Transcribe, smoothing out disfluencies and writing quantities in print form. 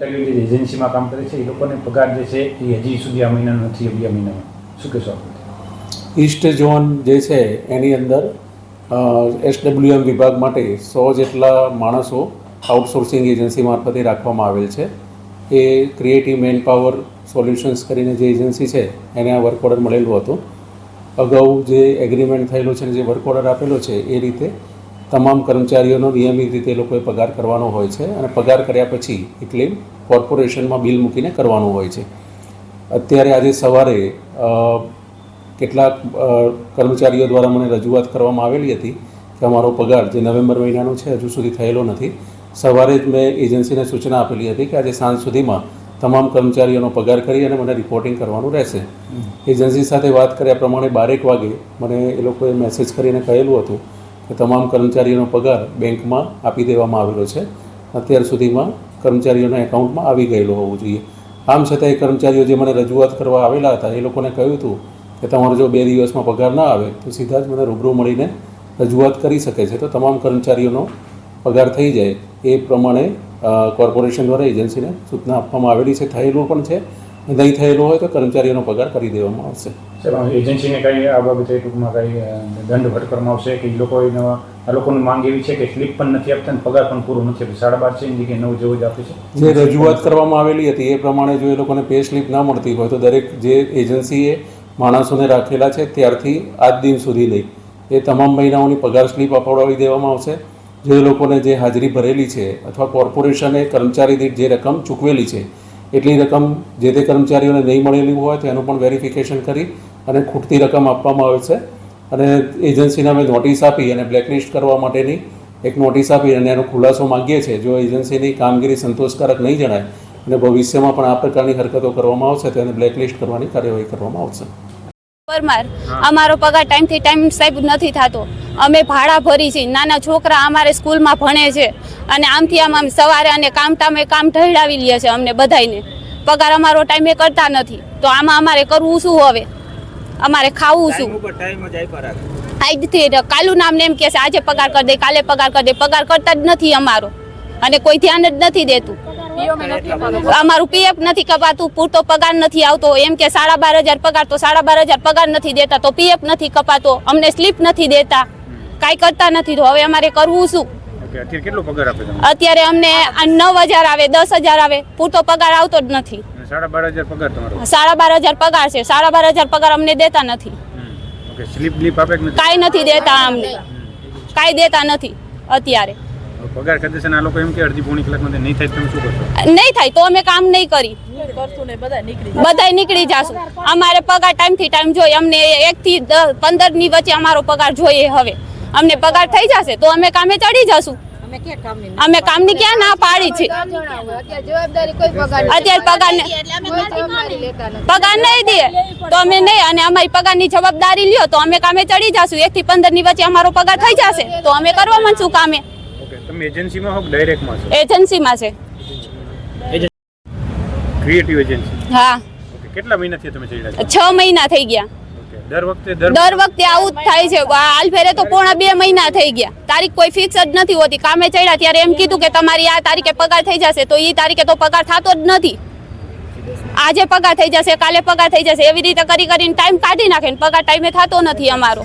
એજન્સીમાં કામ કરે છે એ લોકોને પગાર જે છે એ હજી સુધી આ મહિનાનો નથી, 2 મહિનામાં શું કહેશો આપણે? ઈસ્ટ ઝોન જે છે એની અંદર SWM વિભાગ માટે 100 જેટલા માણસો આઉટસોર્સિંગ એજન્સી મારફતે રાખવામાં આવેલ છે. એ ક્રિએટિવ મેનપાવર સોલ્યુશન્સ કરીને જે એજન્સી છે એને આ વર્ક ઓર્ડર મળેલું હતું. અગાઉ જે એગ્રીમેન્ટ થયેલો છે અને જે વર્ક ઓર્ડર આપેલો છે એ રીતે તમામ કર્મચારીઓનો નિયમિત રીતે એ લોકોએ પગાર કરવાનો હોય છે અને પગાર કર્યા પછી એ ક્લેમ કોર્પોરેશનમાં બિલ મૂકીને કરવાનું હોય છે. અત્યારે આજે સવારે કેટલાક કર્મચારીઓ દ્વારા મને રજૂઆત કરવામાં આવેલી હતી કે અમારો પગાર જે નવેમ્બર મહિનાનો છે હજુ સુધી થયેલો નથી. સવારે જ મેં એજન્સીને સૂચના આપેલી હતી કે આજે સાંજ સુધીમાં તમામ કર્મચારીઓનો પગાર કરી અને મને રિપોર્ટિંગ કરવાનું રહેશે. એજન્સી સાથે વાત કર્યા પ્રમાણે 12 વાગે મને એ લોકોએ મેસેજ કરીને કહેલું હતું કે તમામ કર્મચારીઓનો પગાર બેંકમાં આપી દેવામાં આવેલો છે. અત્યાર સુધીમાં કર્મચારીઓના એકાઉન્ટમાં આવી ગયેલો હોવું જોઈએ. આમ છતાં એ કર્મચારીઓ જે મને રજૂઆત કરવા આવેલા હતા એ લોકોને કહ્યું હતું કે તમારો જો 2 દિવસમાં પગાર ના આવે તો સીધા જ મને રૂબરૂ મળીને રજૂઆત કરી શકે છે. તો તમામ કર્મચારીઓનો પગાર થઈ જાય એ પ્રમાણે કોર્પોરેશન દ્વારા એજન્સીને સૂચના આપવામાં આવેલી છે. થયેલું પણ છે. નહીં થયેલું હોય તો કર્મચારીઓનો પગાર કરી દેવામાં આવશે. સાહેબ, એજન્સીને કંઈ આ બાબતે ટૂંકમાં કંઈ દંડ ભટકવામાં આવશે કે આ લોકોની માંગ એવી છે કે સ્લીપ પણ નથી આપતા અને પગાર પણ પૂરો નથી આપતો? 12.5 છે એની જગ્યાએ 9 જેવો જ આપે છે. જે રજૂઆત કરવામાં આવેલી હતી એ પ્રમાણે જો એ લોકોને પે સ્લીપ ના મળતી હોય તો દરેક જે એજન્સીએ માણસોને રાખેલા છે ત્યારથી આજ દિન સુધી નહીં એ તમામ મહિનાઓની પગાર સ્લીપ અપાવડાવી દેવામાં આવશે. જે લોકોને જે હાજરી ભરેલી છે અથવા કોર્પોરેશને કર્મચારી દીઠ જે રકમ ચૂકવેલી છે એટલી રકમ જે તે કર્મચારીઓને નહીં મળેલી હોય તો એનું પણ વેરિફિકેશન કરી અને ખૂટતી રકમ આપવામાં આવે છે. અને એજન્સીને અમે નોટિસ આપી અને બ્લેકલિસ્ટ કરવા માટેની એક નોટિસ આપી અને એનો ખુલાસો માગીએ છીએ. જો એજન્સીની કામગીરી સંતોષકારક નહીં જણાય અને ભવિષ્યમાં પણ આ પ્રકારની હરકતો કરવામાં આવશે તો એને બ્લેકલિસ્ટ કરવાની કાર્યવાહી કરવામાં આવશે. પરમાર, અમારો પગાર ટાઈમથી ટાઈમ સાહેબ નથી થતો. અમે ભાડા ભરી છીએ, નાના છોકરા અમારે સ્કૂલમાં ભણે છે અને આમથી આમ સવારે અને કામ ઢળાવી લે છે અમને બધાને. પગાર અમારો ટાઈમે કરતા નથી તો આમાં અમારે કરવું શું? હવે અમારે ખાવું શું? આજથી કાલું નામ ને એમ કે છે આજે પગાર કરી દે, કાલે પગાર કરી દે. પગાર કરતા જ નથી અમારો અને કોઈ ધ્યાન જ નથી દેતું. અમારું PF નથી કપાતું, પૂરતો પગાર નથી આવતો. એમ કે 12,500 પગાર તો 12,500 પગાર નથી દેતા, તો PF નથી કપાતો, અમને સ્લીપ નથી દેતા, કાંઈ કરતા નથી. તો હવે અમારે કરવું શું? અત્યારે અમને 9,000 આવે, 10,000 આવે, પૂરતો પગાર આવતો જ નથી. 12,500 પગાર તમારો? 12,500 પગાર છે. 12,500 પગાર અમને દેતા નથી. કાંઈ નથી દેતા, અમને કાંઈ દેતા નથી અત્યારે. પગાર કદે આ લોકો એમ કે અડધી પોણી કલાકમાં નહીં થાય તમે શું કરશો? નહીં થાય તો અમે કામ નહીં કરી, બધા નીકળી જશું. અમારે પગાર ટાઈમથી ટાઈમ જોઈએ. અમને 1 થી 15 ની વચ્ચે અમારો પગાર જોઈએ. હવે અમને પગાર થઈ જશે તો અમે કામે ચડી જશું. અમે કામની ક્યાં ના પાડી છે? અત્યારે પગાર નહીં દે તો અમે નહીં, અને અમારી પગારની જવાબદારી લ્યો તો અમે કામે ચડી જશું. 1 થી 15 ની વચ્ચે અમારો પગાર થઈ જશે તો અમે કરવા માંડશું કામે. તમે એજન્સીમાં હો કે ડાયરેક્ટમાં છો? એજન્સીમાં છે. Creative agency? હા. કેટલા મહિનાથી તમે ચડ્યા છો? 6 મહિના થઈ ગયા. દર વખતે આવું જ થાય છે. હાલ ફેરે તો પોણા 2 મહિના થઈ ગયા. તારીખ કોઈ ફિક્સ જ નથી હોતી. કામે ચડ્યા ત્યારે એમ કીધું કે તમારી આ તારીખે પગાર થઈ જશે, તો એ તારીખે તો પગાર થતો જ નથી. આજે પગાર થઈ જશે, કાલે પગાર થઈ જશે, એવી રીતે કરીને ટાઈમ કાઢી નાખે. પગાર ટાઈમે થતો નથી અમારો.